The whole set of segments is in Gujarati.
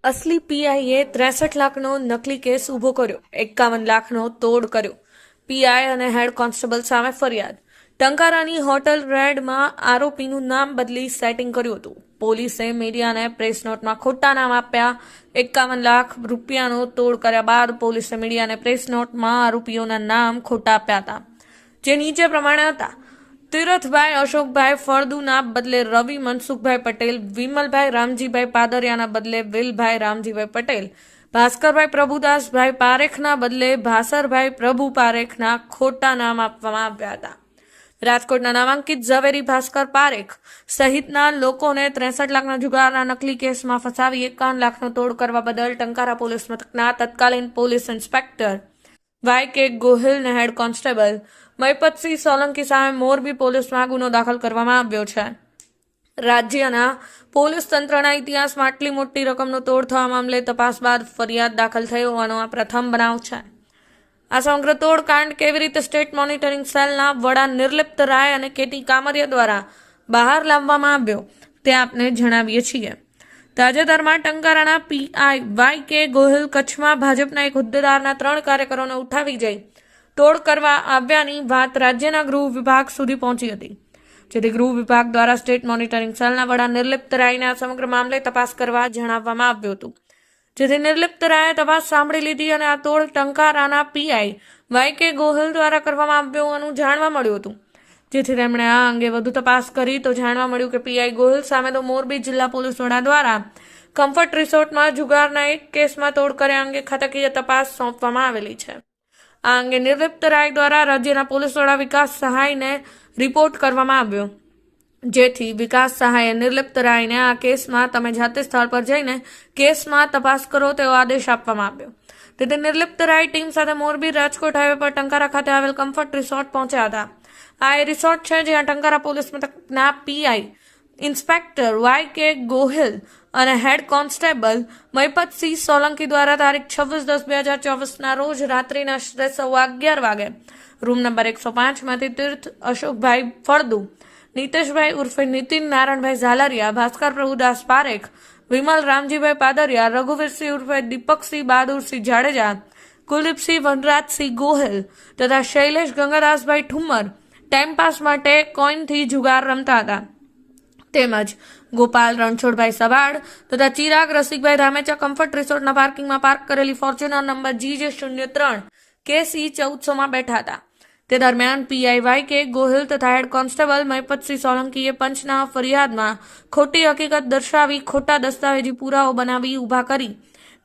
અસલી પીઆઈએ 63 લાખનો નકલી કેસ ઊભો કર્યો, 51 લાખનો તોડ કર્યો. પીઆઈ અને હેડ કોન્સ્ટેબલ સામે ફરિયાદ. ટંકારાની હોટલ રેડમાં આરોપીનું નામ બદલી સેટિંગ કર્યું હતું. પોલીસે મીડિયાને પ્રેસ નોટમાં ખોટા નામ આપ્યા. 51 લાખ રૂપિયાનો તોડ કર્યા બાદ પોલીસે મીડિયાને પ્રેસ નોટમાં આરોપીઓના નામ ખોટા આપ્યા હતા, જે નીચે પ્રમાણે હતા: તીરથભાઈ અશોકભાઈ ફળદુના બદલે રવિ મનસુખભાઈ પટેલ, વિમલભાઈ રામજીભાઈ પાદરિયાના બદલે વિલભાઈ રામજીભાઈ પટેલ, ભાસ્કરભાઈ પ્રભુદાસભાઈ પારેખના બદલે ભાસરભાઈ પ્રભુ પારેખના ખોટા નામ આપવામાં આવ્યા હતા. રાજકોટના નામાંકિત ઝવેરી ભાસ્કર પારેખ સહિતના લોકોને 63 લાખના જુગારના નકલી કેસમાં ફસાવી 51 લાખનો તોડ કરવા બદલ ટંકારા પોલીસ મથકના તત્કાલીન police inspector YK Gohil, head constable Mahipatsinh Solanki સામે મોરબી પોલીસમાં ગુનો દાખલ કરવામાં આવ્યો છે. રાજ્યના પોલીસ તંત્રના ઇતિહાસમાં આટલી મોટી રકમનો તોડ થવા મામલે તપાસ બાદ ફરિયાદ દાખલ થઈ હોવાનો આ પ્રથમ બનાવ છે. આ સમગ્ર તોડકાંડ કેવી રીતે સ્ટેટ મોનિટરિંગ સેલના વડા નિર્લિપ્ત રાય અને KT કામરિયા દ્વારા બહાર લાવવામાં આવ્યો તે આપને જણાવીએ છીએ. તાજેતરમાં ટંકારાના PI YK ગોહિલ કચ્છમાં ભાજપના એક હોદ્દેદારના 3 કાર્યકરોને ઉઠાવી જઈ તોડ કરવા આવ્યાની વાત રાજ્યના ગૃહ વિભાગ સુધી પહોંચી હતી, જેથી ગૃહ વિભાગ દ્વારા સ્ટેટ મોનિટરિંગ સેલના વડા નિર્લિપ્ત રાયને આ સમગ્ર મામલે તપાસ કરવા જણાવવામાં આવ્યું હતું, જેથી નિર્લિપ્ત રાયે તપાસ સાંભળી લીધી અને આ તોડ ટંકારાના PI YK ગોહિલ દ્વારા કરવામાં આવ્યો હોવાનું જાણવા મળ્યું હતું, જેથી તેમણે આ અંગે વધુ તપાસ કરી તો જાણવા મળ્યું કે PI ગોહિલ સામે તો મોરબી જિલ્લા પોલીસ વડા દ્વારા કમ્ફર્ટ રિસોર્ટમાં જુગારના એક કેસમાં તોડ કર્યા અંગે ખાતાકીય તપાસ સોંપવામાં આવેલી છે. આ અંગે નિર્લિપ્ત રાય દ્વારા રાજ્યના પોલીસ વડા વિકાસ સહાયને રિપોર્ટ કરવામાં આવ્યો, જેથી વિકાસ સહાયે નિર્લિપ્ત રાયને આ કેસમાં તમે જાતે સ્થળ પર જઈને કેસમાં તપાસ કરો તેવો આદેશ આપવામાં આવ્યો. તેથી નિર્લિપ્ત રાય ટીમ સાથે મોરબી રાજકોટ હાઈવે પર ટંકારા ખાતે આવેલ કમ્ફર્ટ રિસોર્ટ પહોંચ્યા હતા. આ એ રિસોર્ટ છે જ્યાં ટંકારા પોલીસ મથકના PI ઇન્સ્પેક્ટર YK ગોહિલ અને હેડ કોન્સ્ટેબલ મહિપતસિંહ સોલંકી દ્વારા તારીખ 26/10/2024ના રોજ રાત્રિના આશરે 11:15 વાગે રૂમ નંબર 105 માંથી તીર્થ અશોકભાઈ ફળદુ, નીતેશભાઈ ઉર્ફે નીતિન નારાયણભાઈ ઝાલરિયા, ભાસ્કર પ્રભુદાસ પારેખ, વિમલ રામજીભાઈ પાદરિયા, રઘુવીરસિંહ ઉર્ફે દીપકસિંહ બહાદુરસિંહ જાડેજા, કુલદીપસિંહ વનરાજસિંહ ગોહિલ તથા શૈલેષ ગંગાદાસભાઈ ઠુમ્મર ટાઈમપાસ માટે કોઈનથી જુગાર રમતા હતા, તેમજ ગોપાલ રણછોડભાઈ સવાડ તથા ચિરાગ રસિકભાઈ ધામેચા કમ્ફર્ટ રિસોર્ટના પાર્કિંગમાં પાર્ક કરેલી ફોર્ચ્યુનર નંબર GJ03 KC 1400માં બેઠા હતા. તે દરમિયાન PI YK ગોહિલ તથા હેડ કોન્સ્ટેબલ મહિપતસિંહ સોલંકીએ પંચના ફરિયાદમાં ખોટી હકીકત દર્શાવી ખોટા દસ્તાવેજી પુરાવો બનાવી ઊભા કરી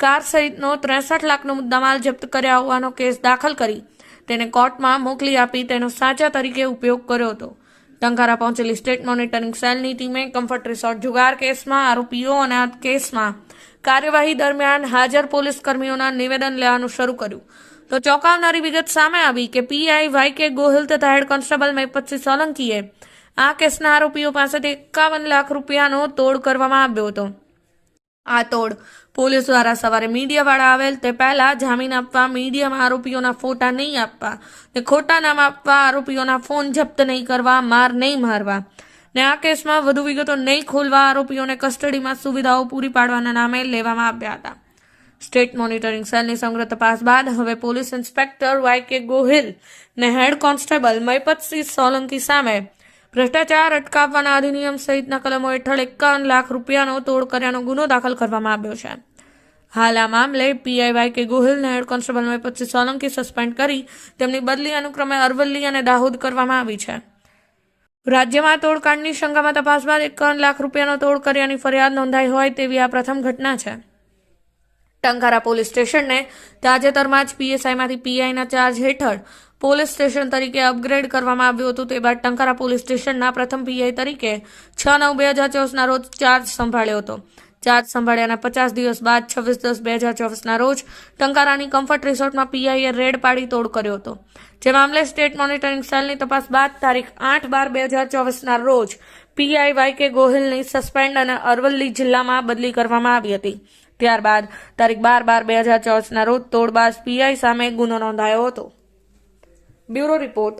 કાર સહિતનો 63 લાખનો મુદ્દામાલ જપ્ત કર્યા હોવાનો કેસ દાખલ કરી તેને કોર્ટમાં મોકલી આપી તેનો સાચા તરીકે ઉપયોગ કર્યો હતો. ટંકારા પહોંચેલી સ્ટેટ મોનિટરિંગ સેલની ટીમે કમ્ફર્ટ રિસોર્ટ જુગાર કેસમાં આરોપીઓ અને આ કેસમાં કાર્યવાહી દરમિયાન હાજર પોલીસ કર્મીઓના નિવેદન લેવાનું શરૂ કર્યું તો ચોંકાવનારી વિગત સામે આવી કે PI YK ગોહિલ તથા હેડ કોન્સ્ટેબલ મહિપતસિંહ સોલંકીએ આ કેસના આરોપીઓ પાસેથી 51 લાખ રૂપિયાનો તોડ કરવામાં આવ્યો હતો. આ તોડ પોલીસ દ્વારા સવારે મીડિયાવાળા આવેલ તે પહેલા જામીન આપવા, મીડિયામાં આરોપીઓના ફોટા નહીં આપવા, ને ખોટા નામ આપવા, આરોપીઓના ફોન જપ્ત નહીં કરવા, માર નહીં મારવા ને આ કેસમાં વધુ વિગતો નહીં ખોલવા આરોપીઓને કસ્ટડીમાં સુવિધાઓ પૂરી પાડવાના નામે લેવામાં આવ્યા હતા. સ્ટેટ મોનિટરિંગ સેલની સમગ્ર તપાસ બાદ હવે પોલીસ ઇન્સ્પેક્ટર YK ગોહિલ ને હેડ કોન્સ્ટેબલ મહિપતસિંહ સોલંકી સામે ભ્રષ્ટાચાર અટકાવવાના અધિનિયમ સહિતના કલમો હેઠળ 51 લાખ રૂપિયાનો તોડ કર્યાનો ગુનો દાખલ કરવામાં આવ્યો છે. હાલ આ મામલે PI YK ગોહિલ ને head constable Mahipatsinh Solanki suspend કરી તેમની બદલી અનુક્રમે અરવલ્લી અને દાહોદ કરવામાં આવી છે. રાજ્યમાં તોડકાંડની શંકામાં તપાસ બાદ 51 લાખ રૂપિયાનો તોડ કર્યાની ફરિયાદ નોંધાઈ હોય તેવી આ પ્રથમ ઘટના છે. ટંકારા પોલીસ સ્ટેશનને તાજેતરમાં જ PSIમાંથી PIના ચાર્જ હેઠળ પોલીસ સ્ટેશન તરીકે અપગ્રેડ કરવામાં આવ્યું હતું. તે બાદ ટંકારા પોલીસ સ્ટેશનના પ્રથમ PI તરીકે 6/9/2024ના રોજ ચાર્જ સંભાળ્યો હતો. ચાર્જ સંભાળ્યાના 50 દિવસ બાદ 26/10/2024ના રોજ ટંકારાની કમ્ફર્ટ રિસોર્ટમાં PIએ રેડ પાડી તોડ કર્યો હતો. જે મામલે સ્ટેટ મોનિટરિંગ સેલની તપાસ બાદ તારીખ 8/12/2024ના રોજ PI YK ગોહિલની સસ્પેન્ડ અને અરવલ્લી જિલ્લામાં બદલી કરવામાં આવી હતી. ત્યારબાદ તારીખ 12/12/2024ના રોજ તોડબાજ PI સામે ગુનો નોંધાયો હતો. Bureau report.